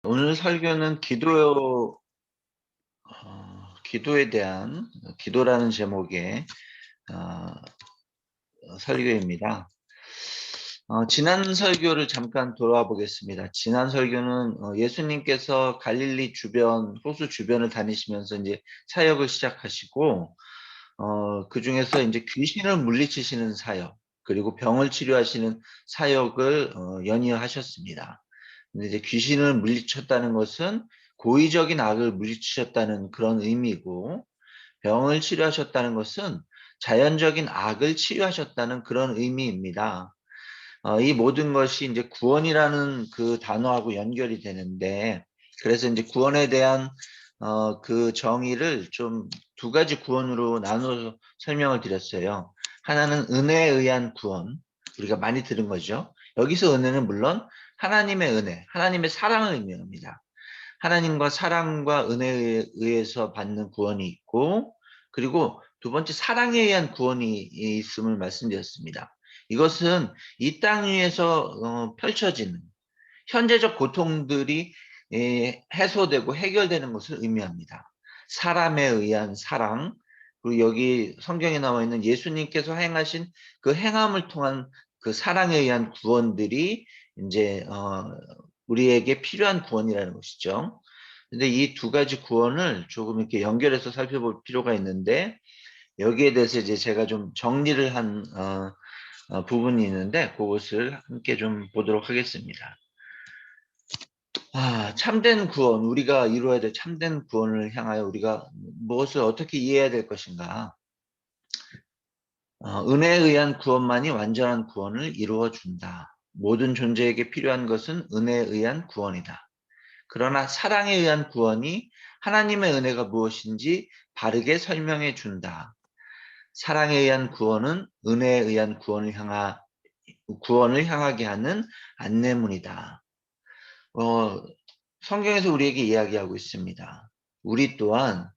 오늘 설교는 기도에 대한 기도라는 제목의 어, 설교입니다. 지난 설교를 잠깐 돌아와 보겠습니다. 지난 설교는 예수님께서 갈릴리 주변, 호수 주변을 다니시면서 이제 사역을 시작하시고, 그 중에서 이제 귀신을 물리치시는 사역, 그리고 병을 치료하시는 사역을 연이어하셨습니다. 근데 이제 귀신을 물리쳤다는 것은 고의적인 악을 물리치셨다는 그런 의미고, 병을 치료하셨다는 것은 자연적인 악을 치유하셨다는 그런 의미입니다. 이 모든 것이 이제 구원이라는 그 단어하고 연결이 되는데, 그래서 이제 구원에 대한 그 정의를 좀 두 가지 구원으로 나눠서 설명을 드렸어요. 하나는 은혜에 의한 구원, 우리가 많이 들은 거죠. 여기서 은혜는 물론 하나님의 은혜, 하나님의 사랑을 의미합니다. 하나님과 사랑과 은혜에 의해서 받는 구원이 있고, 그리고 두 번째 사랑에 의한 구원이 있음을 말씀드렸습니다. 이것은 이 땅 위에서 펼쳐지는 현재적 고통들이 해소되고 해결되는 것을 의미합니다. 사람에 의한 사랑, 그리고 여기 성경에 나와 있는 예수님께서 행하신 그 행함을 통한 그 사랑에 의한 구원들이 이제 우리에게 필요한 구원이라는 것이죠. 근데 이 두 가지 구원을 조금 이렇게 연결해서 살펴볼 필요가 있는데, 여기에 대해서 이제 제가 좀 정리를 한 부분이 있는데, 그것을 함께 좀 보도록 하겠습니다. 참된 구원, 우리가 이루어야 될 참된 구원을 향하여 우리가 무엇을 어떻게 이해해야 될 것인가? 은혜에 의한 구원만이 완전한 구원을 이루어 준다. 모든 존재에게 필요한 것은 은혜에 의한 구원이다. 그러나 사랑에 의한 구원이 하나님의 은혜가 무엇인지 바르게 설명해 준다. 사랑에 의한 구원은 은혜에 의한 구원을 향하게 하는 안내문이다. 성경에서 우리에게 이야기하고 있습니다. 우리 또한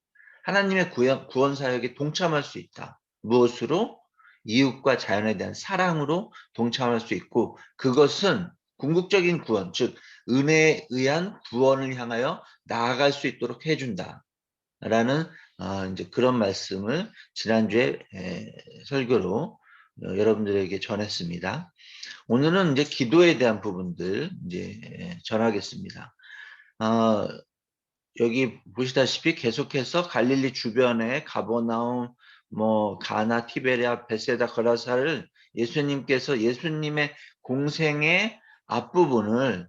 하나님의 구원 사역에 동참할 수 있다. 무엇으로? 이웃과 자연에 대한 사랑으로 동참할 수 있고, 그것은 궁극적인 구원, 즉 은혜에 의한 구원을 향하여 나아갈 수 있도록 해준다. 라는 이제 그런 말씀을 지난주에 설교로 여러분들에게 전했습니다. 오늘은 이제 기도에 대한 부분들 이제 전하겠습니다. 어, 여기 보시다시피 계속해서 갈릴리 주변에 가버나움, 뭐 가나, 티베리아, 베세다, 거라사를 예수님의 공생의 앞부분을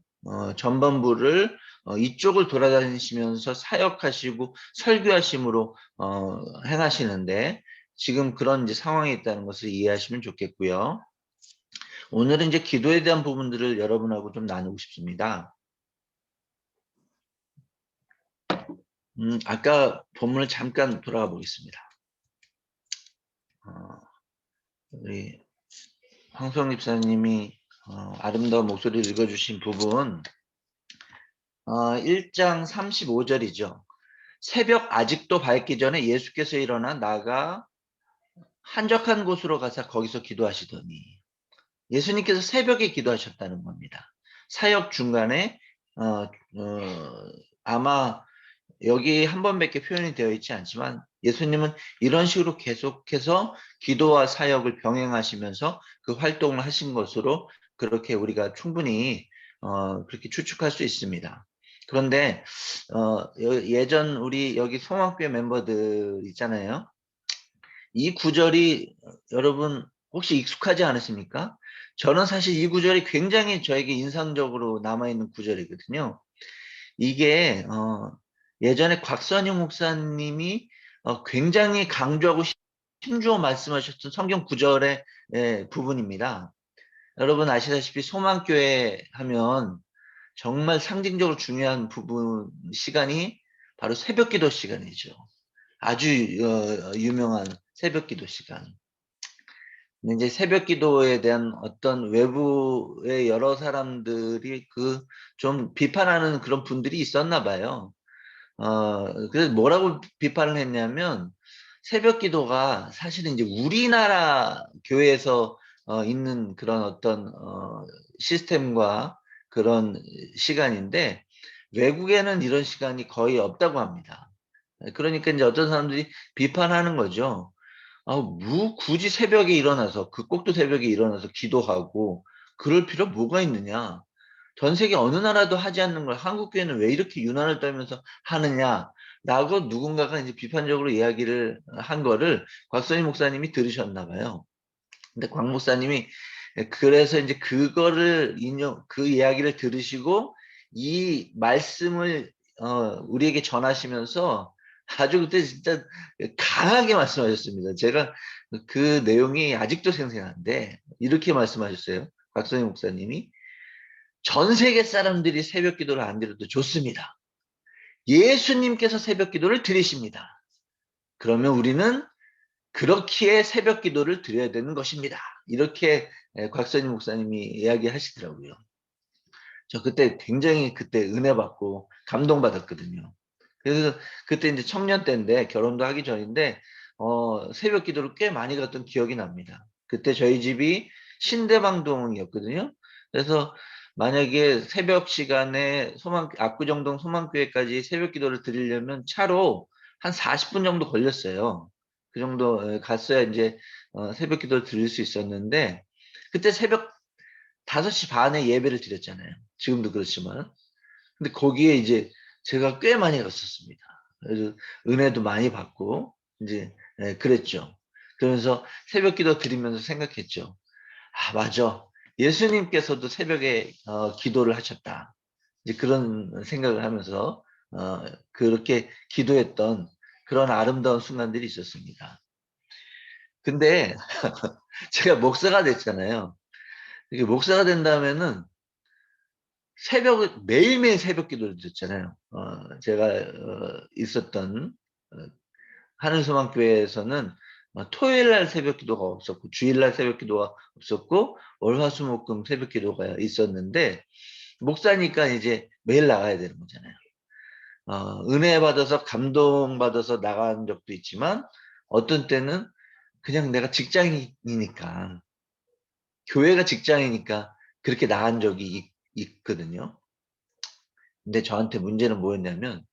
전반부를 이쪽을 돌아다니시면서 사역하시고 설교하심으로 행하시는데, 지금 그런 이제 상황이 있다는 것을 이해하시면 좋겠고요. 오늘은 이제 기도에 대한 부분들을 여러분하고 좀 나누고 싶습니다. 아까 본문을 잠깐 돌아가 보겠습니다. 우리 황성 집사님이 아름다운 목소리를 읽어주신 부분, 1장 35절이죠. 새벽 아직도 밝기 전에 예수께서 일어나 나가 한적한 곳으로 가서 거기서 기도하시더니, 예수님께서 새벽에 기도하셨다는 겁니다. 사역 중간에 아마 여기 한 번밖에 표현이 되어 있지 않지만, 예수님은 이런 식으로 계속해서 기도와 사역을 병행하시면서 그 활동을 하신 것으로 그렇게 우리가 충분히 그렇게 추측할 수 있습니다. 그런데 예전 우리 여기 송악교회 멤버들 있잖아요. 이 구절이 여러분 혹시 익숙하지 않으십니까? 저는 사실 이 구절이 굉장히 저에게 인상적으로 남아있는 구절이거든요. 이게 예전에 곽선영 목사님이 굉장히 강조하고 힘주어 말씀하셨던 성경 구절의 부분입니다. 여러분 아시다시피 소망교회 하면 정말 상징적으로 중요한 부분 시간이 바로 새벽기도 시간이죠. 아주 유명한 새벽기도 시간. 근데 이제 새벽기도에 대한 어떤 외부의 여러 사람들이 그 좀 비판하는 그런 분들이 있었나 봐요. 그래서 뭐라고 비판을 했냐면, 새벽 기도가 사실은 이제 우리나라 교회에서 있는 그런 어떤 시스템과 그런 시간인데, 외국에는 이런 시간이 거의 없다고 합니다. 그러니까 이제 어떤 사람들이 비판하는 거죠. 굳이 새벽에 일어나서, 그 꼭두 새벽에 일어나서 기도하고 그럴 필요 뭐가 있느냐. 전 세계 어느 나라도 하지 않는 걸 한국 교회는 왜 이렇게 유난을 떨면서 하느냐라고 누군가가 이제 비판적으로 이야기를 한 거를 곽선희 목사님이 들으셨나 봐요. 근데 곽 목사님이 그래서 이제 그거를 그 이야기를 들으시고 이 말씀을 우리에게 전하시면서 아주 그때 진짜 강하게 말씀하셨습니다. 제가 그 내용이 아직도 생생한데 이렇게 말씀하셨어요. 곽선희 목사님이 전 세계 사람들이 새벽 기도를 안 드려도 좋습니다. 예수님께서 새벽 기도를 드리십니다. 그러면 우리는 그렇기에 새벽 기도를 드려야 되는 것입니다. 이렇게 곽선희 목사님이 이야기하시더라고요. 저 그때 굉장히 그때 은혜 받고 감동받았거든요. 그래서 그때 이제 청년 때인데 결혼도 하기 전인데 새벽 기도를 꽤 많이 갔던 기억이 납니다. 그때 저희 집이 신대방동이었거든요. 그래서 만약에 새벽 시간에 압구정동 소망교회까지 새벽 기도를 드리려면 차로 한 40분 정도 걸렸어요. 그 정도 갔어야 이제 새벽 기도를 드릴 수 있었는데 그때 새벽 5시 반에 예배를 드렸잖아요. 지금도 그렇지만. 근데 거기에 이제 제가 꽤 많이 갔었습니다. 그래서 은혜도 많이 받고 이제 그랬죠. 그러면서 새벽 기도 드리면서 생각했죠. 맞아. 예수님께서도 새벽에 기도를 하셨다. 이제 그런 생각을 하면서 그렇게 기도했던 그런 아름다운 순간들이 있었습니다. 근데 제가 목사가 됐잖아요. 이게 목사가 된다면은 매일매일 새벽 기도를 드렸잖아요. 제가 있었던 하늘소망교회에서는 토요일 날 새벽 기도가 없었고 주일 날 새벽 기도가 없었고 월화수목금 새벽 기도가 있었는데 목사니까 이제 매일 나가야 되는 거잖아요. 은혜 받아서 감동 받아서 나간 적도 있지만 어떤 때는 그냥 내가 직장인이니까 교회가 직장이니까 그렇게 나간 적이 있거든요. 근데 저한테 문제는 뭐였냐면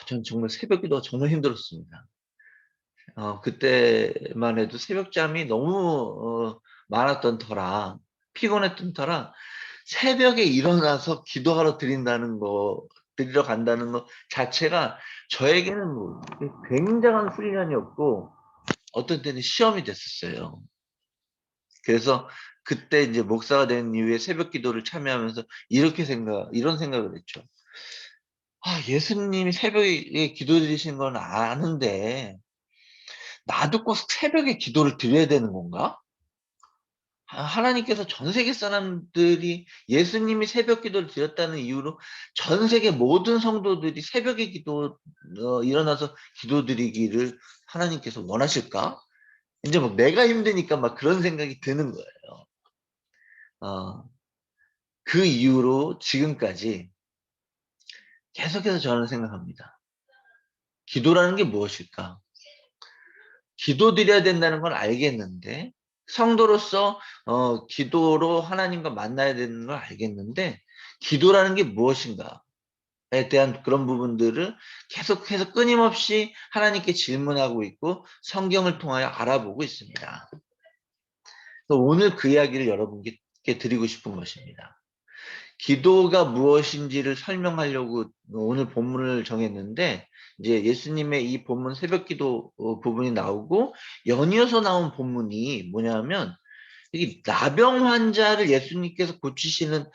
전 정말 새벽 기도가 정말 힘들었습니다. 그때만 해도 새벽잠이 너무 많았던 터라 피곤했던 터라 새벽에 일어나서 기도하러 드리러 간다는 거 자체가 저에게는 뭐 굉장한 훈련이었고 어떤 때는 시험이 됐었어요. 그래서 그때 이제 목사가 된 이후에 새벽 기도를 참여하면서 이런 생각을 했죠. 예수님이 새벽에 기도 드리신 건 아는데 나도 꼭 새벽에 기도를 드려야 되는 건가? 하나님께서 전 세계 사람들이 예수님이 새벽 기도를 드렸다는 이유로 전 세계 모든 성도들이 새벽에 일어나서 기도 드리기를 하나님께서 원하실까? 이제 막 내가 힘드니까 막 그런 생각이 드는 거예요. 그 이후로 지금까지 계속해서 저는 생각합니다. 기도라는 게 무엇일까? 기도드려야 된다는 걸 알겠는데 성도로서 기도로 하나님과 만나야 되는 걸 알겠는데 기도라는 게 무엇인가에 대한 그런 부분들을 계속해서 끊임없이 하나님께 질문하고 있고 성경을 통하여 알아보고 있습니다. 오늘 그 이야기를 여러분께 드리고 싶은 것입니다. 기도가 무엇인지를 설명하려고 오늘 본문을 정했는데 이제 예수님의 이 본문 새벽 기도 부분이 나오고 연이어서 나온 본문이 뭐냐면 이 나병 환자를 예수님께서 고치시는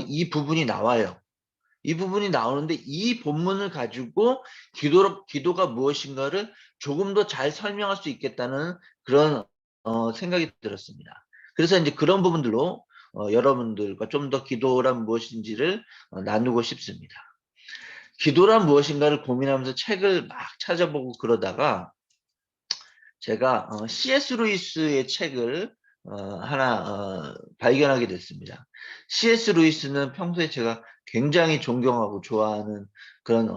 이 부분이 나와요. 이 부분이 나오는데 이 본문을 가지고 기도가 무엇인가를 조금 더 잘 설명할 수 있겠다는 그런 생각이 들었습니다. 그래서 이제 그런 부분들로 여러분들과 좀 더 기도란 무엇인지를 나누고 싶습니다. 기도란 무엇인가를 고민하면서 책을 막 찾아보고 그러다가 제가 C.S. 루이스의 책을 하나 발견하게 됐습니다. C.S. 루이스는 평소에 제가 굉장히 존경하고 좋아하는 그런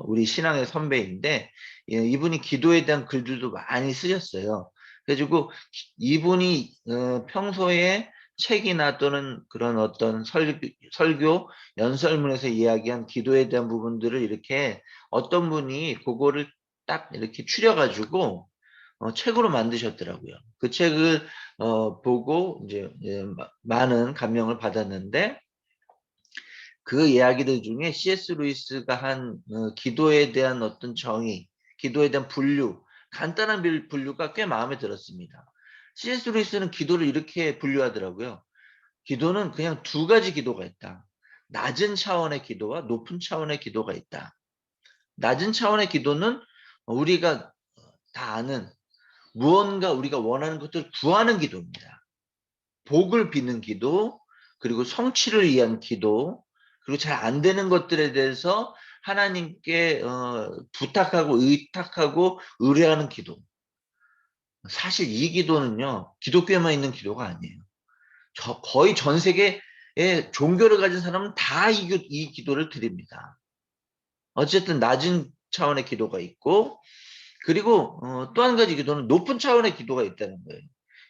우리 신앙의 선배인데 이분이 기도에 대한 글들도 많이 쓰셨어요. 그래가지고 이분이 평소에 책이나 또는 그런 어떤 설교 연설문에서 이야기한 기도에 대한 부분들을 이렇게 어떤 분이 그거를 딱 이렇게 추려가지고 책으로 만드셨더라고요. 그 책을 보고 이제 많은 감명을 받았는데, 그 이야기들 중에 C.S. 루이스가 한 기도에 대한 어떤 정의, 기도에 대한 분류, 간단한 분류가 꽤 마음에 들었습니다. C.S. 루이스는 기도를 이렇게 분류하더라고요. 기도는 그냥 두 가지 기도가 있다. 낮은 차원의 기도와 높은 차원의 기도가 있다. 낮은 차원의 기도는 우리가 다 아는 무언가 우리가 원하는 것들을 구하는 기도입니다. 복을 비는 기도, 그리고 성취를 위한 기도, 그리고 잘 안 되는 것들에 대해서 하나님께 부탁하고 의탁하고 의뢰하는 기도. 사실 이 기도는요, 기독교에만 있는 기도가 아니에요. 거의 전 세계의 종교를 가진 사람은 다 이 기도를 드립니다. 어쨌든 낮은 차원의 기도가 있고, 그리고 또 한 가지 기도는 높은 차원의 기도가 있다는 거예요.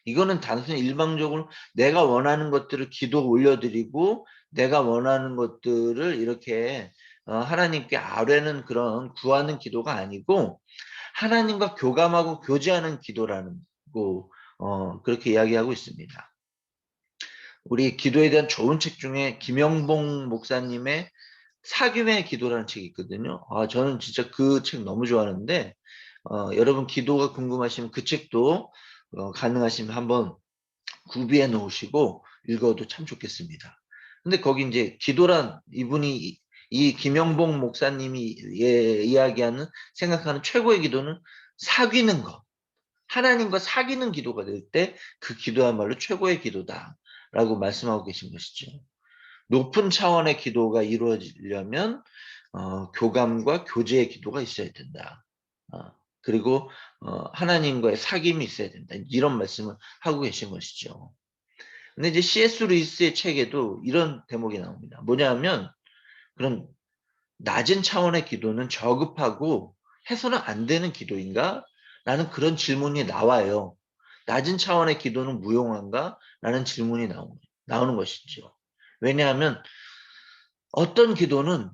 이거는 단순히 일방적으로 내가 원하는 것들을 기도 올려드리고 내가 원하는 것들을 이렇게 하나님께 아뢰는 그런 구하는 기도가 아니고, 하나님과 교감하고 교제하는 기도라는 거, 그렇게 이야기하고 있습니다. 우리 기도에 대한 좋은 책 중에 김영봉 목사님의 사귐의 기도라는 책이 있거든요. 저는 진짜 그 책 너무 좋아하는데, 여러분 기도가 궁금하시면 그 책도 가능하시면 한번 구비해 놓으시고 읽어도 참 좋겠습니다. 근데 거기 이제 기도란, 이분이 이 김영봉 목사님이 이야기하는 생각하는 최고의 기도는 사귀는 것. 하나님과 사귀는 기도가 될 때 그 기도야말로 최고의 기도다라고 말씀하고 계신 것이죠. 높은 차원의 기도가 이루어지려면 교감과 교제의 기도가 있어야 된다. 그리고 하나님과의 사귐이 있어야 된다. 이런 말씀을 하고 계신 것이죠. 근데 이제 C.S. 루이스의 책에도 이런 대목이 나옵니다. 뭐냐면, 그런 낮은 차원의 기도는 저급하고 해서는 안 되는 기도인가? 라는 그런 질문이 나와요. 낮은 차원의 기도는 무용한가? 라는 질문이 나오는 것이죠. 왜냐하면 어떤 기도는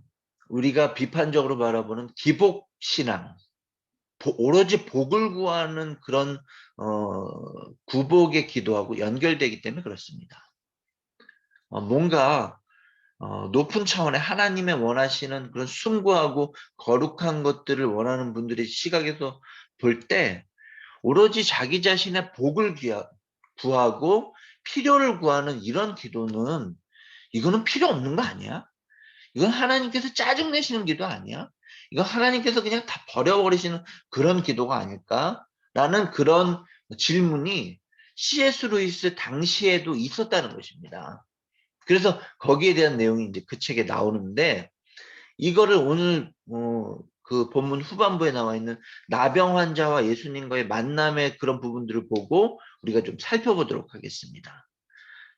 우리가 비판적으로 바라보는 기복신앙, 오로지 복을 구하는 그런 구복의 기도하고 연결되기 때문에 그렇습니다. 뭔가 높은 차원의 하나님의 원하시는 그런 숭고하고 거룩한 것들을 원하는 분들의 시각에서 볼 때, 오로지 자기 자신의 복을 구하고 필요를 구하는 이런 기도는, 이거는 필요 없는 거 아니야? 이건 하나님께서 짜증내시는 기도 아니야? 이건 하나님께서 그냥 다 버려버리시는 그런 기도가 아닐까? 라는 그런 질문이 C.S. 루이스 당시에도 있었다는 것입니다. 그래서 거기에 대한 내용이 이제 그 책에 나오는데, 이거를 오늘 그 본문 후반부에 나와 있는 나병 환자와 예수님과의 만남의 그런 부분들을 보고 우리가 좀 살펴보도록 하겠습니다.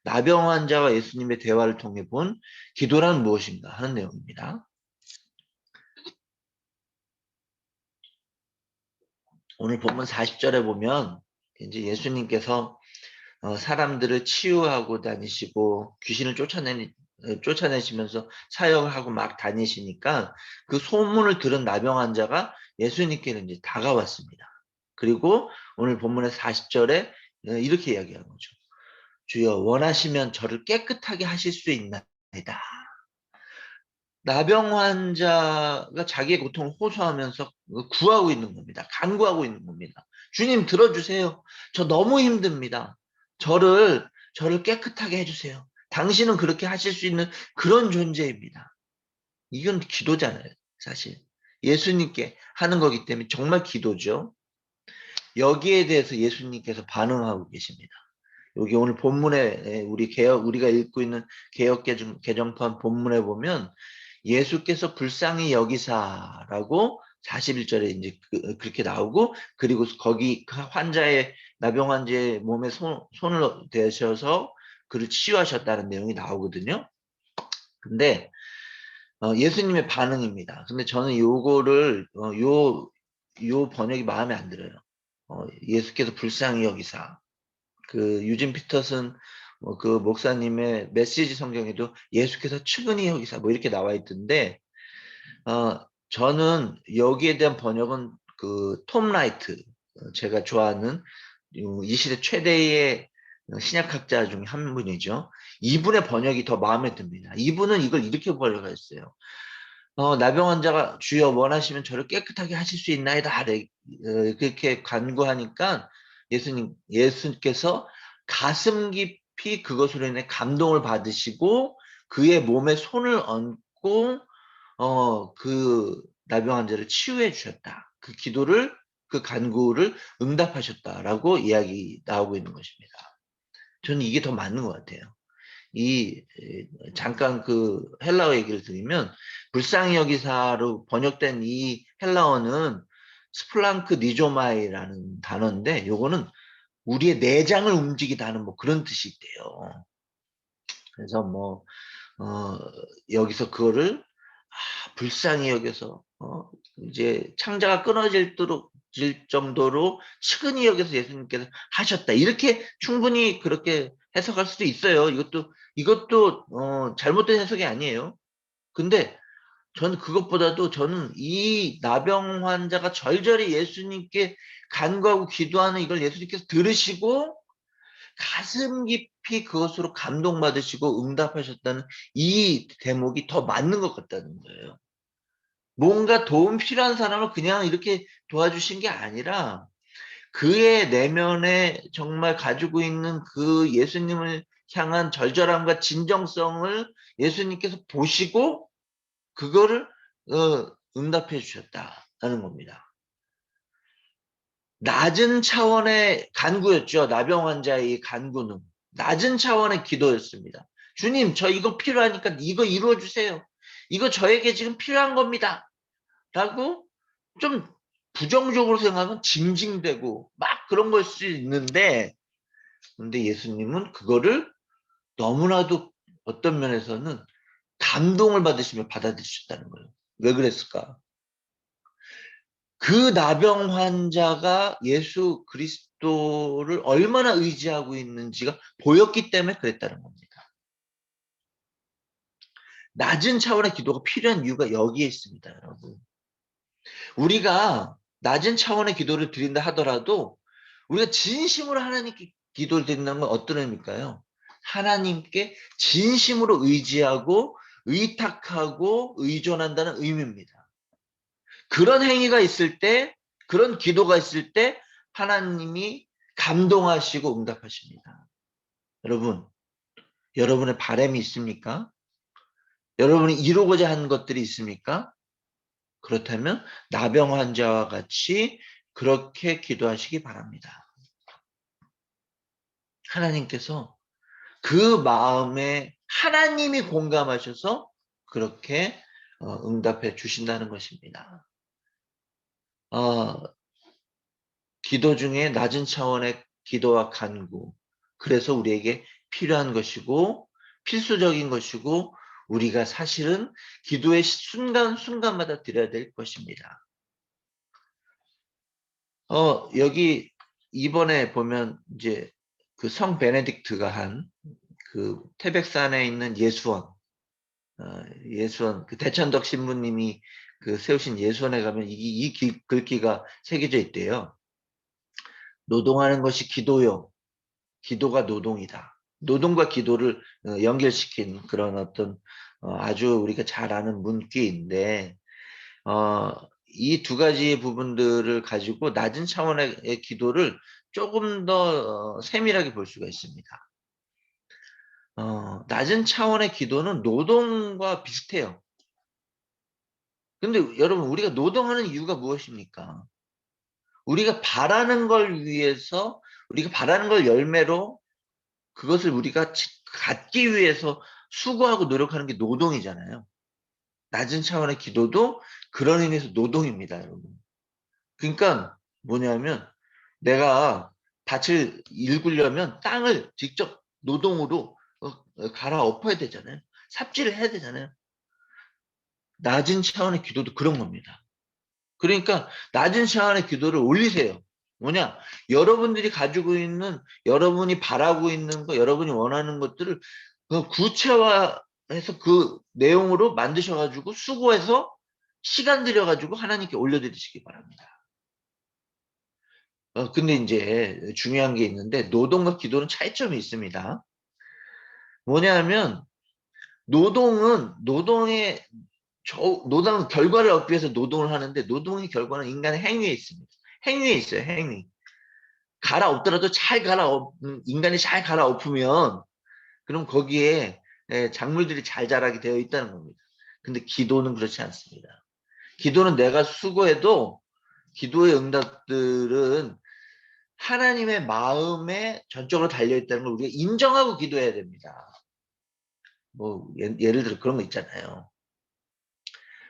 나병 환자와 예수님의 대화를 통해 본 기도란 무엇인가 하는 내용입니다. 오늘 본문 40절에 보면 이제 예수님께서 사람들을 치유하고 다니시고 귀신을 쫓아내시면서 사역을 하고 막 다니시니까 그 소문을 들은 나병 환자가 예수님께는 이제 다가왔습니다. 그리고 오늘 본문의 40절에 이렇게 이야기하는 거죠. 주여 원하시면 저를 깨끗하게 하실 수 있나이다. 나병 환자가 자기의 고통을 호소하면서 구하고 있는 겁니다. 간구하고 있는 겁니다. 주님 들어주세요. 저 너무 힘듭니다. 저를 깨끗하게 해주세요. 당신은 그렇게 하실 수 있는 그런 존재입니다. 이건 기도잖아요, 사실. 예수님께 하는 거기 때문에 정말 기도죠. 여기에 대해서 예수님께서 반응하고 계십니다. 여기 오늘 본문에 우리가 읽고 있는 개역 개정판 본문에 보면 예수께서 불쌍히 여기사라고 41절에 이제 그렇게 나오고, 그리고 거기 나병 환자의 몸에 손을 대셔서 그를 치유하셨다는 내용이 나오거든요. 근데 예수님의 반응입니다. 근데 저는 요거를 요 번역이 마음에 안 들어요. 예수께서 불쌍히 여기사. 그 유진 피터슨 뭐 그 목사님의 메시지 성경에도 예수께서 측은히 여기사 뭐 이렇게 나와 있던데, 저는 여기에 대한 번역은 그 톰 라이트, 제가 좋아하는 이 시대 최대의 신약학자 중 한 분이죠. 이분의 번역이 더 마음에 듭니다. 이분은 이걸 이렇게 번역했어요. 나병 환자가 주여 원하시면 저를 깨끗하게 하실 수 있나이다. 그렇게 간구하니까 예수님께서 가슴 깊이 그것으로 인해 감동을 받으시고 그의 몸에 손을 얹고 그 나병 환자를 치유해 주셨다. 그 간구를 응답하셨다라고 이야기 나오고 있는 것입니다. 저는 이게 더 맞는 것 같아요. 잠깐 그 헬라어 얘기를 드리면, 불쌍히 여기사로 번역된 이 헬라어는 스플랑크 니조마이라는 단어인데, 요거는 우리의 내장을 움직이다 하는 뭐 그런 뜻이 있대요. 그래서 뭐 여기서 그거를 불쌍히 여겨서 이제 창자가 끊어질 정도로 측은히 여겨서 예수님께서 하셨다. 이렇게 충분히 그렇게 해석할 수도 있어요. 이것도 잘못된 해석이 아니에요. 근데 저는 그것보다도 저는 이 나병 환자가 절절히 예수님께 간구하고 기도하는 이걸 예수님께서 들으시고 가슴 깊이 그것으로 감동받으시고 응답하셨다는 이 대목이 더 맞는 것 같다는 거예요. 뭔가 도움 필요한 사람을 그냥 이렇게 도와주신 게 아니라 그의 내면에 정말 가지고 있는 그 예수님을 향한 절절함과 진정성을 예수님께서 보시고 그거를 응답해 주셨다는 겁니다. 낮은 차원의 간구였죠. 나병 환자의 간구는 낮은 차원의 기도였습니다. 주님, 저 이거 필요하니까 이거 이루어 주세요. 이거 저에게 지금 필요한 겁니다. 라고 좀 부정적으로 생각하면 징징대고 막 그런 걸 수 있는데, 근데 예수님은 그거를 너무나도 어떤 면에서는 감동을 받으시며 받아들이셨다는 거예요. 왜 그랬을까? 그 나병 환자가 예수 그리스도를 얼마나 의지하고 있는지가 보였기 때문에 그랬다는 겁니다. 낮은 차원의 기도가 필요한 이유가 여기에 있습니다, 여러분. 우리가 낮은 차원의 기도를 드린다 하더라도 우리가 진심으로 하나님께 기도를 드린다는 건 어떤 의미일까요? 하나님께 진심으로 의지하고 의탁하고 의존한다는 의미입니다. 그런 행위가 있을 때, 그런 기도가 있을 때 하나님이 감동하시고 응답하십니다. 여러분, 여러분의 바람이 있습니까? 여러분이 이루고자 하는 것들이 있습니까? 그렇다면 나병 환자와 같이 그렇게 기도하시기 바랍니다. 하나님께서 그 마음에 하나님이 공감하셔서 그렇게 응답해 주신다는 것입니다. 기도 중에 낮은 차원의 기도와 간구, 그래서 우리에게 필요한 것이고 필수적인 것이고 우리가 사실은 기도의 순간순간마다 드려야 될 것입니다. 여기 이번에 보면 이제 그 성 베네딕트가 한 그 태백산에 있는 예수원, 그 대천덕 신부님이 그 세우신 예수원에 가면 글귀가 새겨져 있대요. 노동하는 것이 기도요. 기도가 노동이다. 노동과 기도를 연결시킨 그런 어떤 아주 우리가 잘 아는 문구인데, 이 두 가지 부분들을 가지고 낮은 차원의 기도를 조금 더 세밀하게 볼 수가 있습니다. 낮은 차원의 기도는 노동과 비슷해요. 근데 여러분, 우리가 노동하는 이유가 무엇입니까? 우리가 바라는 걸 위해서, 우리가 바라는 걸 열매로 그것을 우리가 갖기 위해서 수고하고 노력하는 게 노동이잖아요. 낮은 차원의 기도도 그런 의미에서 노동입니다, 여러분. 그러니까 뭐냐면 내가 밭을 일구려면 땅을 직접 노동으로 갈아엎어야 되잖아요. 삽질을 해야 되잖아요. 낮은 차원의 기도도 그런 겁니다. 그러니까 낮은 차원의 기도를 올리세요. 뭐냐? 여러분들이 가지고 있는, 여러분이 바라고 있는 거, 여러분이 원하는 것들을 그 구체화해서 그 내용으로 만드셔가지고 수고해서 시간 들여가지고 하나님께 올려드리시기 바랍니다. 근데 이제 중요한 게 있는데 노동과 기도는 차이점이 있습니다. 뭐냐면 노동은 노동 결과를 얻기 위해서 노동을 하는데 노동의 결과는 인간의 행위에 있습니다. 행위에 있어요. 행위. 갈아엎더라도 인간이 잘 갈아엎으면 그럼 거기에 작물들이 잘 자라게 되어 있다는 겁니다. 근데 기도는 그렇지 않습니다. 기도는 내가 수고해도 기도의 응답들은 하나님의 마음에 전적으로 달려있다는 걸 우리가 인정하고 기도해야 됩니다. 뭐 예를 들어 그런 거 있잖아요.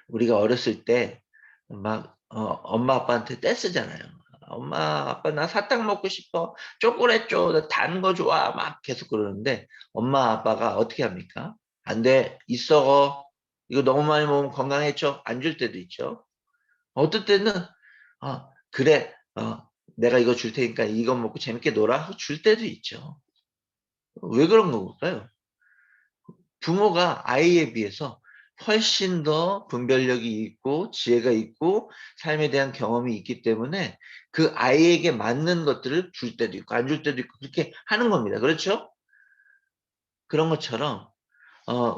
우리가 어렸을 때 막 엄마 아빠한테 떼쓰잖아요. 엄마 아빠 나 사탕 먹고 싶어. 초콜릿 줘. 나 단 거 좋아. 막 계속 그러는데 엄마 아빠가 어떻게 합니까? 안 돼. 있어. 이거 너무 많이 먹으면 건강해져. 안 줄 때도 있죠. 어떨 때는 그래. 내가 이거 줄 테니까 이거 먹고 재밌게 놀아. 하고 줄 때도 있죠. 왜 그런 걸까요? 부모가 아이에 비해서 훨씬 더 분별력이 있고 지혜가 있고 삶에 대한 경험이 있기 때문에 그 아이에게 맞는 것들을 줄 때도 있고 안 줄 때도 있고 그렇게 하는 겁니다. 그렇죠? 그런 것처럼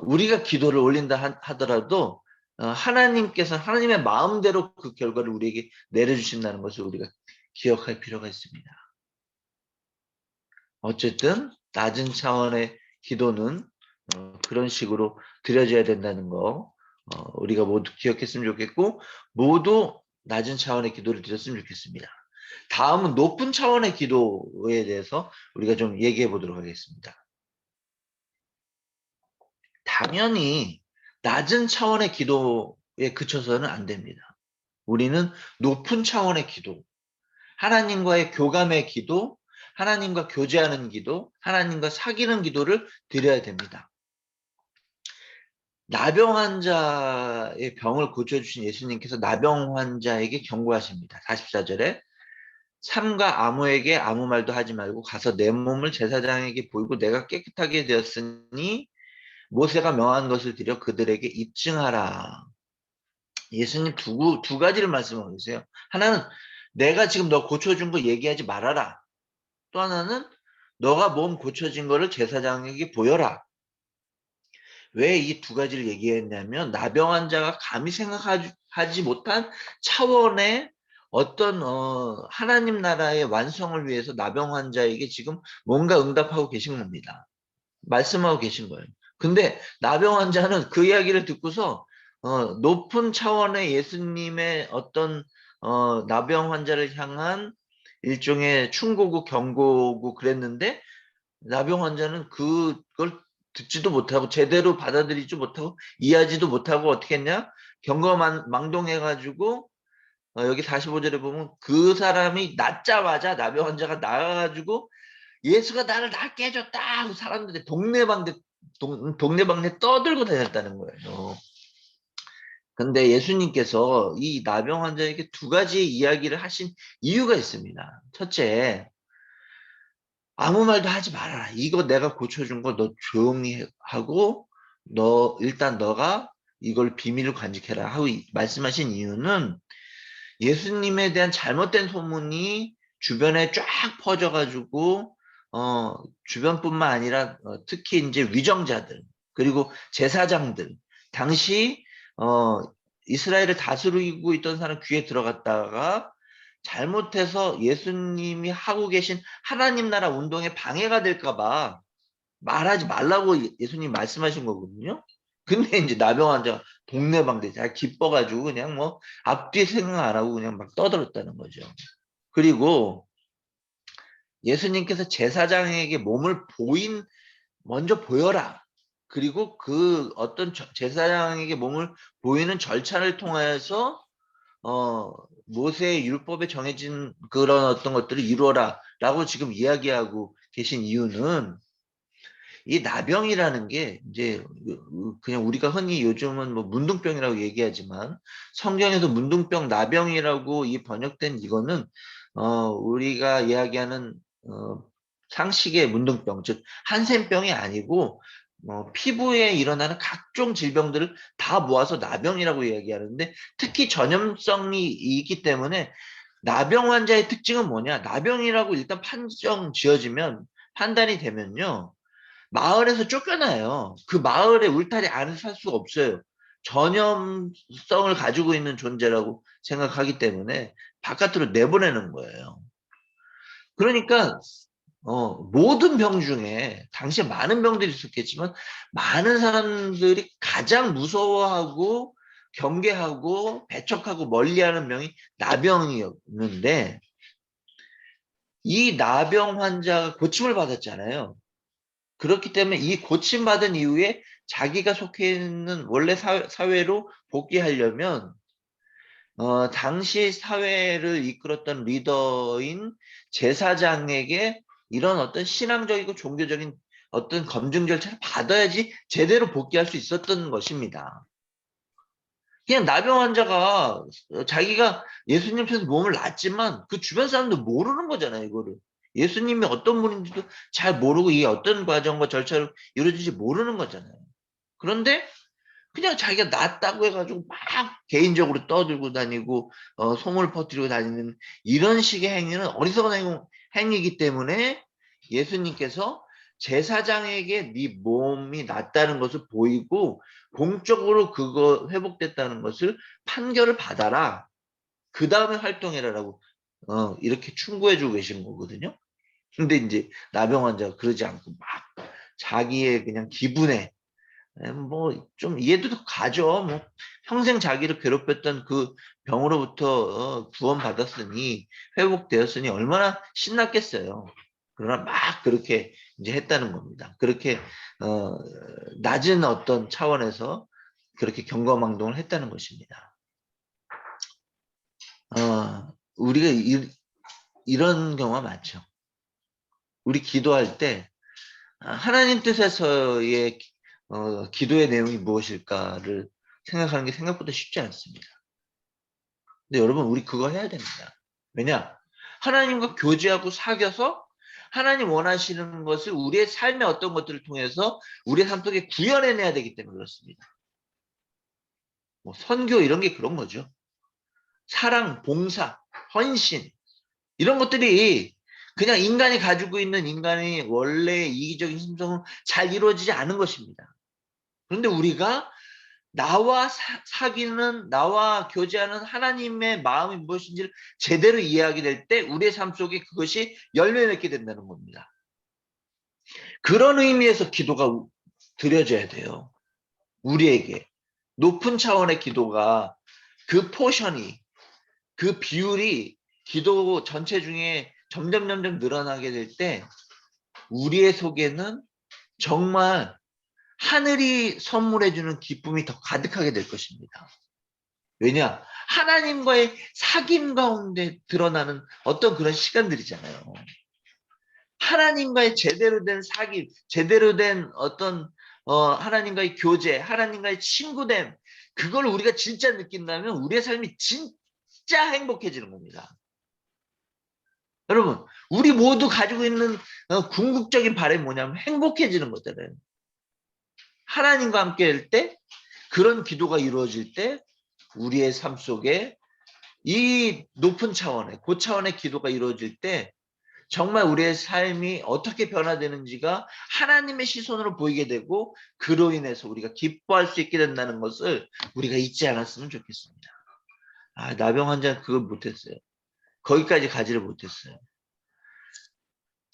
우리가 기도를 올린다 하더라도 하나님께서 하나님의 마음대로 그 결과를 우리에게 내려주신다는 것을 우리가 기억할 필요가 있습니다. 어쨌든 낮은 차원의 기도는 그런 식으로 드려져야 된다는 거 우리가 모두 기억했으면 좋겠고 모두 낮은 차원의 기도를 드렸으면 좋겠습니다. 다음은 높은 차원의 기도에 대해서 우리가 좀 얘기해 보도록 하겠습니다. 당연히 낮은 차원의 기도에 그쳐서는 안 됩니다. 우리는 높은 차원의 기도, 하나님과의 교감의 기도, 하나님과 교제하는 기도, 하나님과 사귀는 기도를 드려야 됩니다. 나병 환자의 병을 고쳐주신 예수님께서 나병 환자에게 경고하십니다. 44절에 삼가 아무에게 아무 말도 하지 말고 가서 내 몸을 제사장에게 보이고 내가 깨끗하게 되었으니 모세가 명한 것을 드려 그들에게 입증하라. 예수님 두 가지를 말씀하고 계세요. 하나는 내가 지금 너 고쳐준 거 얘기하지 말아라. 또 하나는 너가 몸 고쳐진 거를 제사장에게 보여라. 왜 이 두 가지를 얘기했냐면 나병 환자가 감히 생각하지 못한 차원의 어떤 하나님 나라의 완성을 위해서 나병 환자에게 지금 뭔가 응답하고 계신 겁니다. 말씀하고 계신 거예요. 근데 나병 환자는 그 이야기를 듣고서 높은 차원의 예수님의 어떤 나병 환자를 향한 일종의 충고고 경고고 그랬는데 나병 환자는 그걸 듣지도 못하고 제대로 받아들이지 못하고 이해하지도 못하고 어떻게 했냐? 경거망동해가지고 여기 45절에 보면 그 사람이 낫자마자 나병 환자가 나가가지고 예수가 나를 낫게 해줬다 하고 사람들이 동네방네 떠들고 다녔다는 거예요. 근데 예수님께서 이 나병 환자에게 두 가지 이야기를 하신 이유가 있습니다. 첫째, 아무 말도 하지 말아라. 이거 내가 고쳐준 거 너 조용히 하고 일단 너가 이걸 비밀을 간직해라 하고 말씀하신 이유는 예수님에 대한 잘못된 소문이 주변에 쫙 퍼져가지고 주변뿐만 아니라 특히 이제 위정자들 그리고 제사장들 당시 이스라엘을 다스리고 있던 사람 귀에 들어갔다가 잘못해서 예수님이 하고 계신 하나님 나라 운동에 방해가 될까봐 말하지 말라고 예수님 말씀하신 거거든요. 근데 이제 나병 환자 동네방네 잘 기뻐가지고 그냥 뭐 앞뒤 생각 안 하고 그냥 막 떠들었다는 거죠. 그리고 예수님께서 제사장에게 먼저 보여라. 그리고 그 어떤 제사장에게 몸을 보이는 절차를 통해서 모세의 율법에 정해진 그런 어떤 것들을 이루어라 라고 지금 이야기하고 계신 이유는 이 나병이라는 게 이제 그냥 우리가 흔히 요즘은 뭐 문둥병이라고 얘기하지만 성경에서 문둥병, 나병이라고 이 번역된 이거는 우리가 이야기하는 상식의 문둥병, 즉 한센병이 아니고 피부에 일어나는 각종 질병들을 다 모아서 나병이라고 이야기하는데 특히 전염성이 있기 때문에 나병 환자의 특징은 뭐냐? 나병이라고 일단 판정 지어지면 판단이 되면요. 마을에서 쫓겨나요. 그 마을의 울타리 안에 살 수가 없어요. 전염성을 가지고 있는 존재라고 생각하기 때문에 바깥으로 내보내는 거예요. 그러니까 모든 병 중에 당시에 많은 병들이 있었겠지만 많은 사람들이 가장 무서워하고 경계하고 배척하고 멀리하는 병이 나병이었는데 이 나병 환자가 고침을 받았잖아요. 그렇기 때문에 이 고침받은 이후에 자기가 속해 있는 원래 사회로 복귀하려면 당시 사회를 이끌었던 리더인 제사장에게 이런 어떤 신앙적이고 종교적인 어떤 검증 절차를 받아야지 제대로 복귀할 수 있었던 것입니다. 그냥 나병 환자가 자기가 예수님 편에서 몸을 놨지만 그 주변 사람들 모르는 거잖아요, 이거를. 예수님이 어떤 분인지도 잘 모르고 이게 어떤 과정과 절차로 이루어질지 모르는 거잖아요. 그런데 그냥 자기가 낫다고 해가지고 막 개인적으로 떠들고 다니고 소문을 퍼뜨리고 다니는 이런 식의 행위는 어리석은 행위이기 때문에 예수님께서 제사장에게 네 몸이 낫다는 것을 보이고 공적으로 그거 회복됐다는 것을 판결을 받아라. 그 다음에 활동해라라고 이렇게 충고해주고 계신 거거든요. 근데 이제 나병 환자가 그러지 않고 막 자기의 그냥 기분에 뭐 좀 이해도 가죠. 뭐 평생 자기를 괴롭혔던 그 병으로부터 구원받았으니 회복되었으니 얼마나 신났겠어요. 그러나 막 그렇게 이제 했다는 겁니다. 그렇게 어, 낮은 어떤 차원에서 그렇게 경거망동을 했다는 것입니다. 우리가 이런 경우가 많죠. 우리 기도할 때 하나님 뜻에서의 기도의 내용이 무엇일까를 생각하는 게 생각보다 쉽지 않습니다. 근데 여러분, 우리 그거 해야 됩니다. 왜냐? 하나님과 교제하고 사귀어서 하나님 원하시는 것을 우리의 삶의 어떤 것들을 통해서 우리의 삶 속에 구현해내야 되기 때문에 그렇습니다. 뭐 선교 이런 게 그런 거죠. 사랑, 봉사, 헌신 이런 것들이 그냥 인간이 가지고 있는 인간의 원래 이기적인 심성은 잘 이루어지지 않은 것입니다. 그런데 우리가 나와 사귀는 나와 교제하는 하나님의 마음이 무엇인지를 제대로 이해하게 될 때 우리의 삶 속에 그것이 열매 맺게 된다는 겁니다. 그런 의미에서 기도가 드려져야 돼요. 우리에게 높은 차원의 기도가 그 포션이 그 비율이 기도 전체 중에 점점 늘어나게 될 때 우리의 속에는 정말 하늘이 선물해주는 기쁨이 더 가득하게 될 것입니다. 왜냐? 하나님과의 사귐 가운데 드러나는 어떤 그런 시간들이잖아요. 하나님과의 제대로 된 사귐, 제대로 된 어떤 하나님과의 교제, 하나님과의 친구됨, 그걸 우리가 진짜 느낀다면 우리의 삶이 진짜 행복해지는 겁니다. 여러분, 우리 모두 가지고 있는 궁극적인 바람이 뭐냐면 행복해지는 거잖아요. 하나님과 함께 할 때, 그런 기도가 이루어질 때 우리의 삶 속에 이 높은 차원의 고차원의 기도가 이루어질 때 정말 우리의 삶이 어떻게 변화되는지가 하나님의 시선으로 보이게 되고 그로 인해서 우리가 기뻐할 수 있게 된다는 것을 우리가 잊지 않았으면 좋겠습니다. 나병 환자는 그걸 못했어요. 거기까지 가지를 못했어요.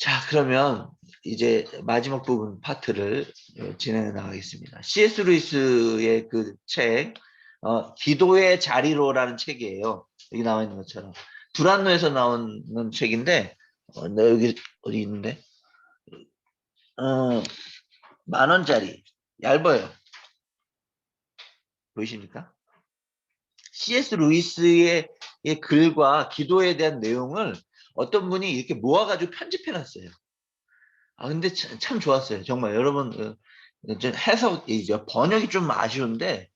자, 그러면 이제 마지막 부분 파트를 진행해 나가겠습니다. C.S. 루이스의 그 책, 기도의 자리로라는 책이에요. 여기 나와 있는 것처럼. 두란노에서 나오는 책인데, 나 여기 어디 있는데? 10,000원짜리. 얇아요. 보이십니까? C.S. 루이스의 글과 기도에 대한 내용을 어떤 분이 이렇게 모아가지고 편집해 놨어요. 근데 참 좋았어요. 정말 여러분 좀 해석이죠. 번역이 좀 아쉬운데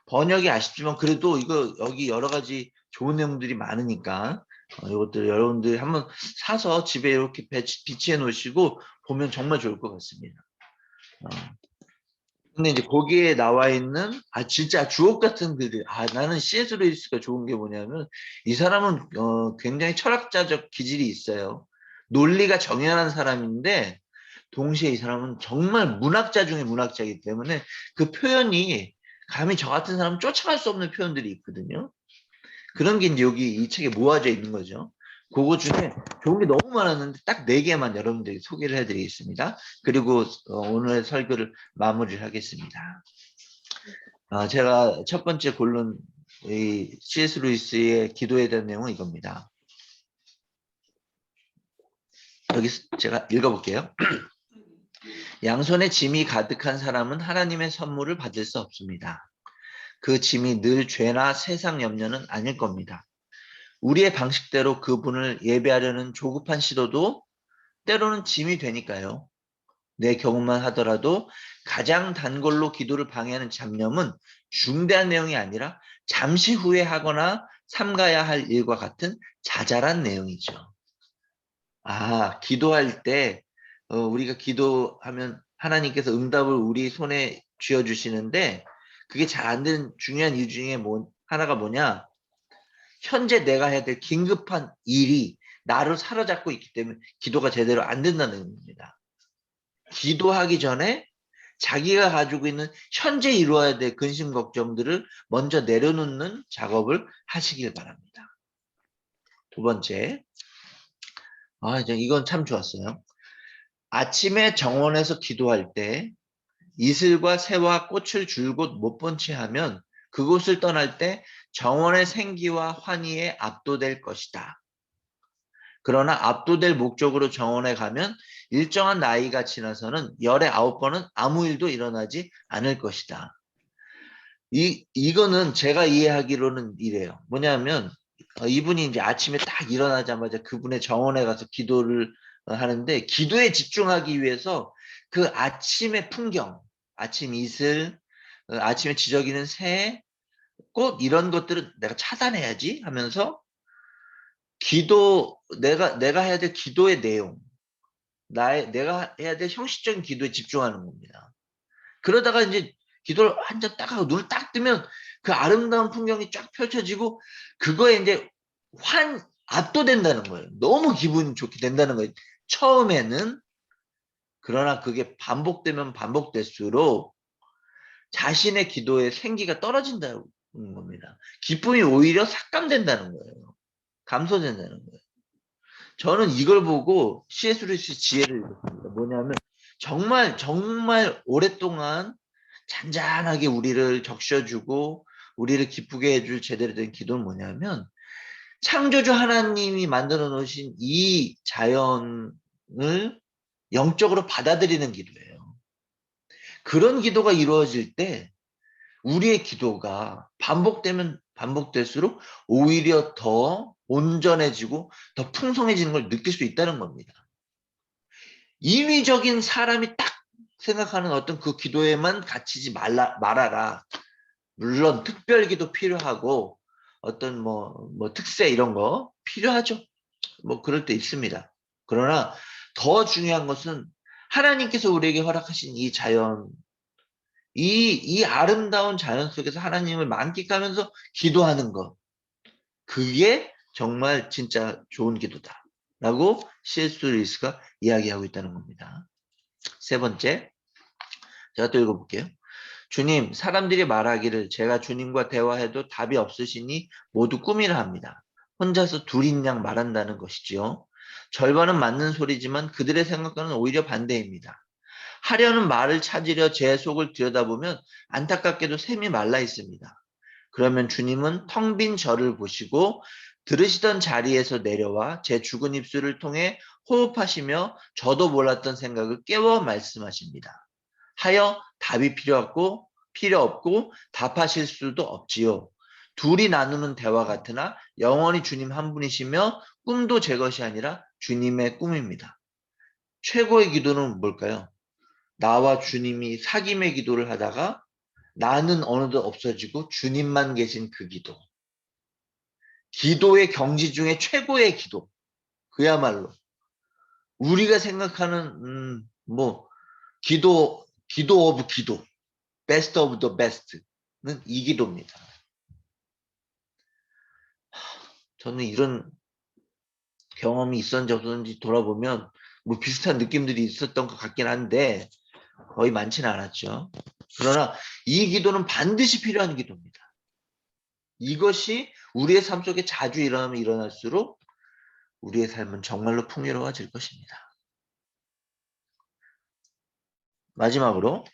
번역이 아쉽지만 그래도 이거 여기 여러 가지 좋은 내용들이 많으니까 이것들 여러분들이 한번 사서 집에 이렇게 비치해 놓으시고 보면 정말 좋을 것 같습니다. 어. 근데 이제 거기에 나와 있는 진짜 주옥 같은 글들 나는 C.S. 루이스가 좋은 게 뭐냐면 이 사람은 굉장히 철학자적 기질이 있어요. 논리가 정연한 사람인데 동시에 이 사람은 정말 문학자 중에 문학자이기 때문에 그 표현이 감히 저 같은 사람은 쫓아갈 수 없는 표현들이 있거든요. 그런 게 이제 여기 이 책에 모아져 있는 거죠. 그거 중에 좋은 게 너무 많았는데 딱 4개만 여러분들에게 소개를 해드리겠습니다. 그리고 오늘 설교를 마무리를 하겠습니다. 제가 첫 번째 고른 이 C.S. 루이스의 기도에 대한 내용은 이겁니다. 여기 제가 읽어볼게요. 양손에 짐이 가득한 사람은 하나님의 선물을 받을 수 없습니다. 그 짐이 늘 죄나 세상 염려는 아닐 겁니다. 우리의 방식대로 그분을 예배하려는 조급한 시도도 때로는 짐이 되니까요. 내 경우만 하더라도 가장 단골로 기도를 방해하는 잡념은 중대한 내용이 아니라 잠시 후에 하거나 삼가야 할 일과 같은 자잘한 내용이죠. 기도할 때 우리가 기도하면 하나님께서 응답을 우리 손에 쥐어주시는데 그게 잘 안 되는 중요한 이유 중에 하나가 뭐냐? 현재 내가 해야 될 긴급한 일이 나를 사로잡고 있기 때문에 기도가 제대로 안 된다는 겁니다. 기도하기 전에 자기가 가지고 있는 현재 이루어야 될 근심 걱정들을 먼저 내려놓는 작업을 하시길 바랍니다. 두 번째, 이건 참 좋았어요. 아침에 정원에서 기도할 때 이슬과 새와 꽃을 줄곧 못 본 채 하면 그곳을 떠날 때 정원의 생기와 환희에 압도될 것이다. 그러나 압도될 목적으로 정원에 가면 일정한 나이가 지나서는 열에 9번은 아무 일도 일어나지 않을 것이다. 이거는 제가 이해하기로는 이래요. 뭐냐면 이분이 이제 아침에 딱 일어나자마자 그분의 정원에 가서 기도를 하는데 기도에 집중하기 위해서 그 아침의 풍경, 아침 이슬, 아침에 지저귀는 새, 꽃 이런 것들은 내가 차단해야지 하면서 내가 해야 될 기도의 내용, 내가 해야 될 형식적인 기도에 집중하는 겁니다. 그러다가 이제 기도를 한잔 딱 하고 눈을 딱 뜨면 그 아름다운 풍경이 쫙 펼쳐지고 그거에 이제 압도된다는 거예요. 너무 기분 좋게 된다는 거예요. 처음에는. 그러나 그게 반복되면 반복될수록 자신의 기도의 생기가 떨어진다는 겁니다. 기쁨이 오히려 삭감된다는 거예요. 감소된다는 거예요. 저는 이걸 보고 C.S. 루이스 지혜를 읽었습니다. 뭐냐면 정말 오랫동안 잔잔하게 우리를 적셔주고 우리를 기쁘게 해줄 제대로 된 기도는 뭐냐면 창조주 하나님이 만들어 놓으신 이 자연을 영적으로 받아들이는 기도예요. 그런 기도가 이루어질 때 우리의 기도가 반복되면 반복될수록 오히려 더 온전해지고 더 풍성해지는 걸 느낄 수 있다는 겁니다. 인위적인 사람이 딱 생각하는 어떤 그 기도에만 갇히지 말아라. 물론 특별기도 필요하고 어떤 특세 이런 거 필요하죠. 그럴 때 있습니다. 그러나 더 중요한 것은 하나님께서 우리에게 허락하신 이 자연, 이 아름다운 자연 속에서 하나님을 만끽하면서 기도하는 것. 그게 정말 진짜 좋은 기도다. 라고 C.S. 루이스가 이야기하고 있다는 겁니다. 세 번째, 제가 또 읽어볼게요. 주님, 사람들이 말하기를 제가 주님과 대화해도 답이 없으시니 모두 꿈이라 합니다. 혼자서 둘인 양 말한다는 것이지요. 절반은 맞는 소리지만 그들의 생각과는 오히려 반대입니다. 하려는 말을 찾으려 제 속을 들여다보면 안타깝게도 샘이 말라 있습니다. 그러면 주님은 텅 빈 저를 보시고 들으시던 자리에서 내려와 제 죽은 입술을 통해 호흡하시며 저도 몰랐던 생각을 깨워 말씀하십니다. 하여 답이 필요 없고 답하실 수도 없지요. 둘이 나누는 대화 같으나 영원히 주님 한 분이시며 꿈도 제 것이 아니라 주님의 꿈입니다. 최고의 기도는 뭘까요? 나와 주님이 사귐의 기도를 하다가 나는 어느덧 없어지고 주님만 계신 그 기도. 기도의 경지 중에 최고의 기도. 그야말로 우리가 생각하는 뭐 기도 오브 기도, 베스트 오브 더 베스트는 이 기도입니다. 저는 이런 경험이 있었는지 없었는지 돌아보면 뭐 비슷한 느낌들이 있었던 것 같긴 한데 거의 많지는 않았죠. 그러나 이 기도는 반드시 필요한 기도입니다. 이것이 우리의 삶 속에 자주 일어나면 일어날수록 우리의 삶은 정말로 풍요로워질 것입니다. 마지막으로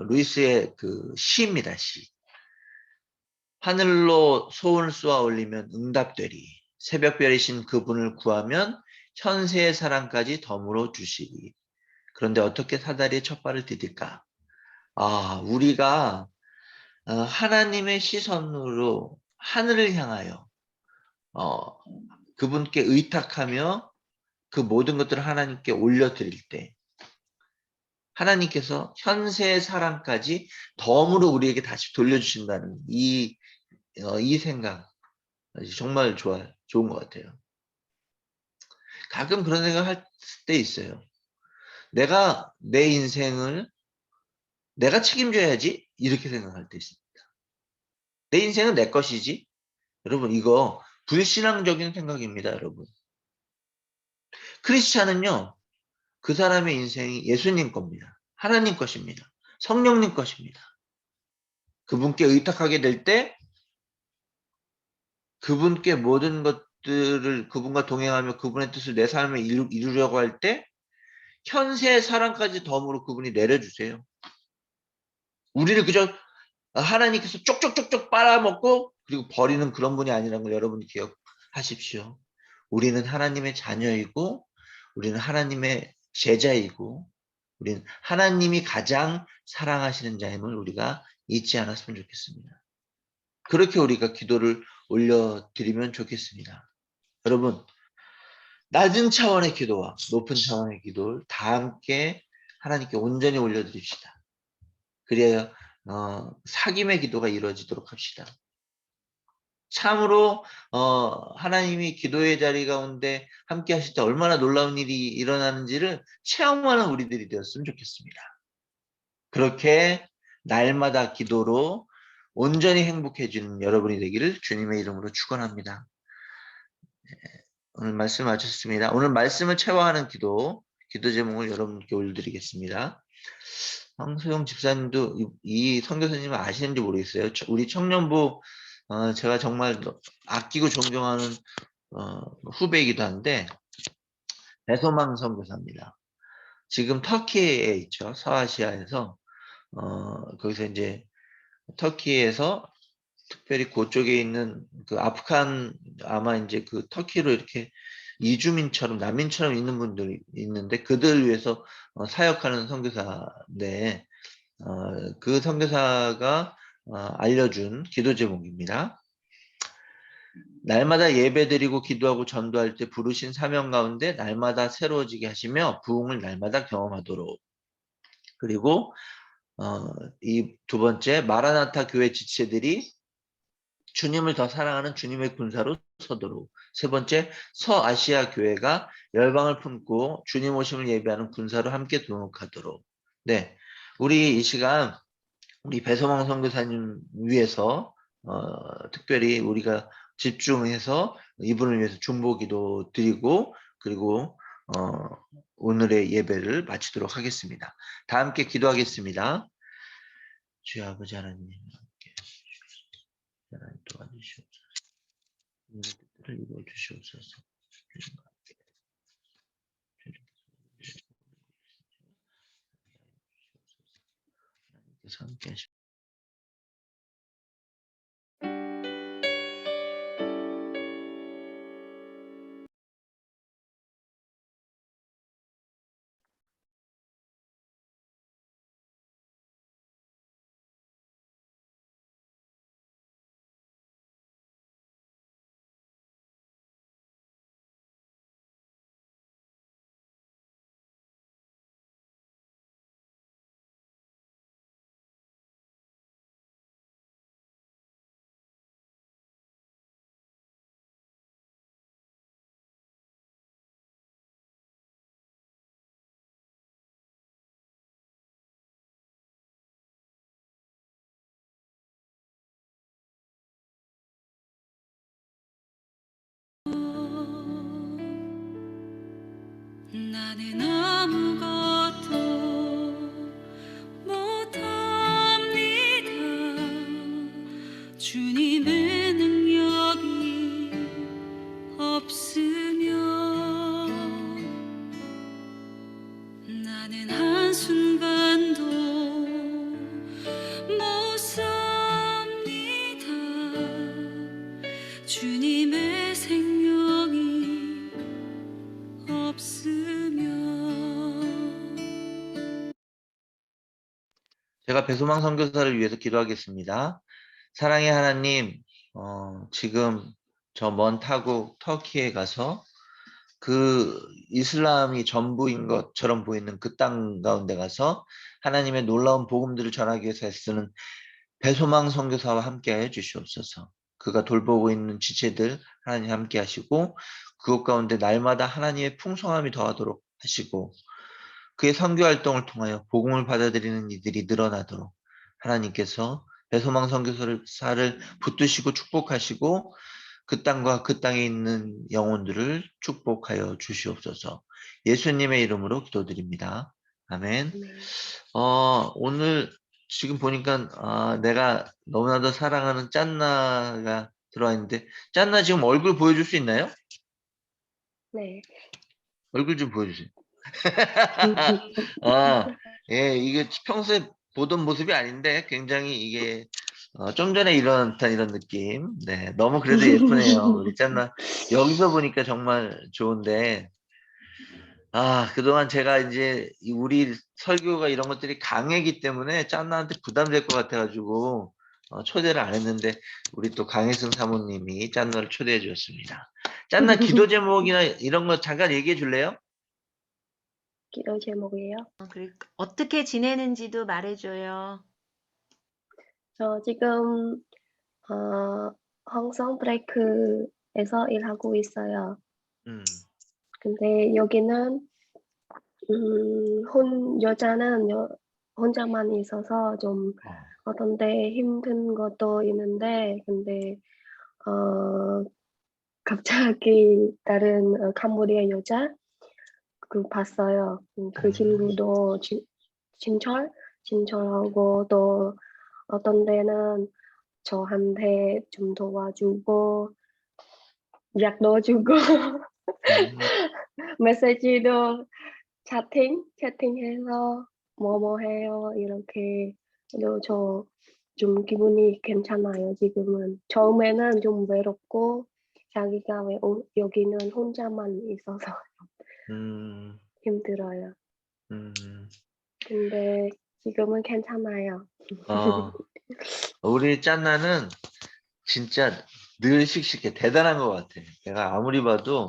루이스의 그 시입니다. 시. 하늘로 소원을 쏘아 올리면 응답되리. 새벽별이신 그분을 구하면 현세의 사랑까지 덤으로 주시리. 그런데 어떻게 사다리에 첫 발을 디딜까? 우리가 하나님의 시선으로 하늘을 향하여 그분께 의탁하며 그 모든 것들을 하나님께 올려드릴 때 하나님께서 현세의 사랑까지 덤으로 우리에게 다시 돌려주신다는 이 생각 정말 좋은 것 같아요. 가끔 그런 생각할 때 있어요. 내가 내 인생을 내가 책임져야지 이렇게 생각할 때 있습니다. 내 인생은 내 것이지. 여러분 이거 불신앙적인 생각입니다. 여러분. 크리스찬은요. 그 사람의 인생이 예수님 겁니다. 하나님 것입니다. 성령님 것입니다. 그분께 의탁하게 될 때 그분께 모든 것들을 그분과 동행하며 그분의 뜻을 내 삶에 이루려고 할 때 현세의 사랑까지 덤으로 그분이 내려주세요. 우리를 그저 하나님께서 쪽쪽쪽쪽 빨아먹고 그리고 버리는 그런 분이 아니라는 걸 여러분이 기억하십시오. 우리는 하나님의 자녀이고 우리는 하나님의 제자이고 우리는 하나님이 가장 사랑하시는 자임을 우리가 잊지 않았으면 좋겠습니다. 그렇게 우리가 기도를 올려드리면 좋겠습니다. 여러분 낮은 차원의 기도와 높은 차원의 기도를 다 함께 하나님께 온전히 올려드립시다. 그래야 사귐의 기도가 이루어지도록 합시다. 참으로 하나님이 기도의 자리 가운데 함께 하실 때 얼마나 놀라운 일이 일어나는지를 체험하는 우리들이 되었으면 좋겠습니다. 그렇게 날마다 기도로 온전히 행복해지는 여러분이 되기를 주님의 이름으로 축원합니다. 오늘 말씀 마쳤습니다. 오늘 말씀을 채워하는 기도 제목을 여러분께 올려드리겠습니다. 황소영 집사님도 이 선교사님을 아시는지 모르겠어요. 우리 청년부 제가 정말 아끼고 존경하는 후배이기도 한데 배소망 선교사입니다. 지금 터키에 있죠. 서아시아에서 거기서 이제 터키에서 특별히 그쪽에 있는 그 아프간 아마 이제 그 터키로 이렇게 이주민처럼 난민처럼 있는 분들이 있는데 그들 위해서 사역하는 선교사인데 그 선교사가 알려준 기도 제목입니다. 날마다 예배드리고 기도하고 전도할 때 부르신 사명 가운데 날마다 새로워지게 하시며 부흥을 날마다 경험하도록. 그리고 이 두 번째 마라나타 교회 지체들이 주님을 더 사랑하는 주님의 군사로 서도록. 세 번째 서아시아 교회가 열방을 품고 주님 오심을 예배하는 군사로 함께 등록하도록. 네, 우리 이 시간 우리 배서망 선교사님 위해서 특별히 우리가 집중해서 이분을 위해서 중보기도 드리고 그리고 오늘의 예배를 마치도록 하겠습니다. 다 함께 기도하겠습니다. 주여 아버지 하나님 함께 하나님 도와주시옵소서. 우리의 뜻을 이루어 주시옵소서. 하나님께서 함께 하시옵소서. 나는 아무것도 못합니다. 주님의 능력이 없으면 나는 한순간도 못 삽니다. 주님의 생명이 없으면. 제가 배소망 선교사를 위해서 기도하겠습니다. 사랑의 하나님, 지금 저 먼 타국 터키에 가서 그 이슬람이 전부인 것처럼 보이는 그 땅 가운데 가서 하나님의 놀라운 복음들을 전하기 위해서 애쓰는 배소망 선교사와 함께하여 주시옵소서. 그가 돌보고 있는 지체들 하나님 함께 하시고 그곳 가운데 날마다 하나님의 풍성함이 더하도록 하시고 그의 선교 활동을 통하여 복음을 받아들이는 이들이 늘어나도록 하나님께서 배소망 선교사를 붙드시고 축복하시고 그 땅과 그 땅에 있는 영혼들을 축복하여 주시옵소서. 예수님의 이름으로 기도드립니다. 아멘. 오늘 지금 보니까 내가 너무나도 사랑하는 짠나가 들어와 있는데 짠나 지금 얼굴 보여줄 수 있나요? 네. 얼굴 좀 보여주세요. 아, 예, 이게 평소에 보던 모습이 아닌데 굉장히 이게 좀 전에 일어났던 이런 느낌. 네, 너무 그래도 예쁘네요. 우리 짠나 여기서 보니까 정말 좋은데 그동안 제가 이제 우리 설교가 이런 것들이 강해기 때문에 짠나한테 부담될 것 같아가지고 초대를 안 했는데 우리 또 강혜승 사모님이 짠나를 초대해 주셨습니다. 짠나 기도 제목이나 이런 거 잠깐 얘기해 줄래요? 기도 제목이에요. 어떻게 지내는지도 말해줘요. 저 지금 홍성 브레이크에서 일하고 있어요. 음, 근데 여기는 여자는 혼자만 있어서 좀 어떤데 힘든 것도 있는데 근데 갑자기 다른 캄보디아 여자 봤어요. 그 친구도 친절하고 또 어떤 데는 저한테 좀 도와주고 약도 주고 메시지도 채팅해서 뭐뭐 해요 이렇게 그래도 저 좀 기분이 괜찮아요 지금은. 처음에는 좀 외롭고 자기가 왜 여기는 혼자만 있어서 음, 힘들어요. 음, 근데 지금은 괜찮아요. 우리 짠나는 진짜 늘 씩씩해. 대단한 것 같아. 내가 아무리 봐도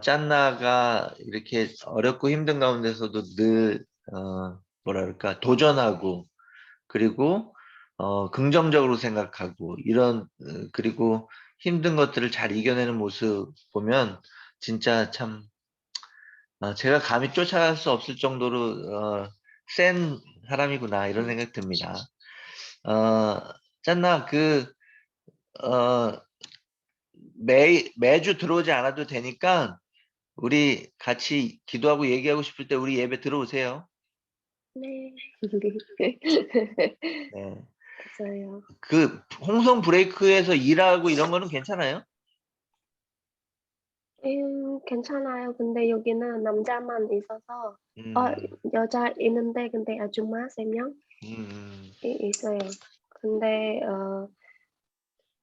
짠나가 이렇게 어렵고 힘든 가운데서도 늘 뭐랄까 도전하고 그리고 긍정적으로 생각하고 이런 그리고 힘든 것들을 잘 이겨내는 모습 보면 진짜 참 제가 감히 쫓아갈 수 없을 정도로 센 사람이구나 이런 생각 듭니다. 어, 짠나 어, 매주 들어오지 않아도 되니까 우리 같이 기도하고 얘기하고 싶을 때 우리 예배 들어오세요. 네. 네. 맞아요. 그 홍성 브레이크에서 일하고 이런 거는 괜찮아요? 괜찮아요. 근데 여기는 남자만 있어서 음, 여자 있는데 근데 아줌마 3명 있어요. 근데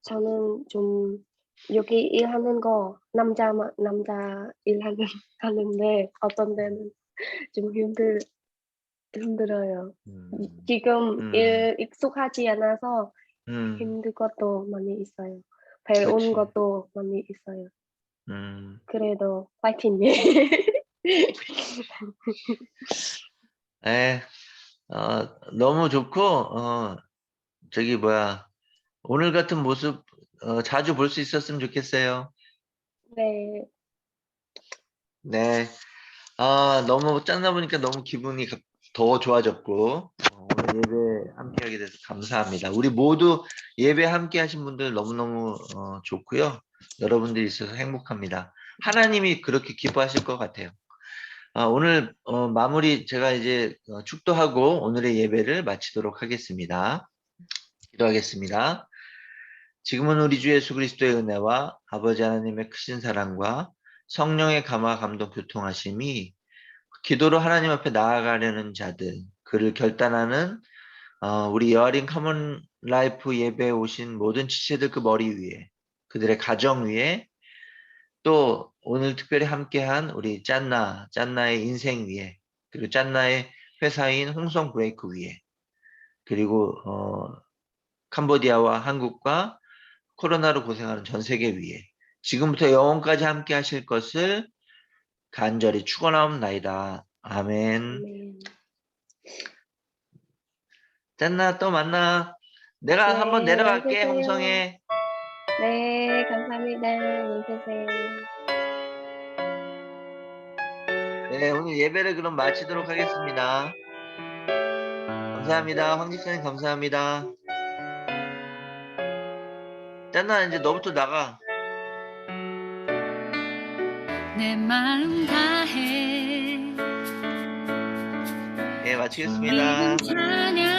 저는 좀 여기 일하는 거 남자 일하는 하는데 어떤 데는 좀 힘들어요. 음, 지금 음, 일 익숙하지 않아서 음, 힘든 것도 많이 있어요. 배운 그렇지. 것도 많이 있어요. 음, 그래도 파이팅! 에, 너무 좋고, 저기 뭐야, 오늘 같은 모습 자주 볼 수 있었으면 좋겠어요. 네. 네. 너무 짠나 보니까 너무 기분이 더 좋아졌고, 오늘 예배 함께 하게 돼서 감사합니다. 우리 모두 예배 함께 하신 분들 너무너무 좋고요. 여러분들이 있어서 행복합니다. 하나님이 그렇게 기뻐하실 것 같아요. 오늘 마무리 제가 이제 축도하고 오늘의 예배를 마치도록 하겠습니다. 기도하겠습니다. 지금은 우리 주 예수 그리스도의 은혜와 아버지 하나님의 크신 사랑과 성령의 감화 감동 교통하심이 기도로 하나님 앞에 나아가려는 자들, 그를 결단하는 우리 여아린 커먼 라이프 예배에 오신 모든 지체들 그 머리 위에, 그들의 가정 위에, 또 오늘 특별히 함께한 우리 짠나의 인생 위에, 그리고 짠나의 회사인 홍성 브레이크 위에, 그리고 캄보디아와 한국과 코로나로 고생하는 전 세계 위에 지금부터 영원까지 함께 하실 것을 간절히 축원하옵나이다. 아멘. 아멘. 짠나 또 만나. 내가 네, 한번 내려갈게 안녕히 계세요. 홍성에. 네, 감사합니다. 안녕히 계세요. 네, 오늘 예배를 그럼 마치도록 하겠습니다. 감사합니다. 황 집사님 감사합니다. 짠나 이제 너부터 나가. 내 마음 다해 예, 마치겠습니다. 찬양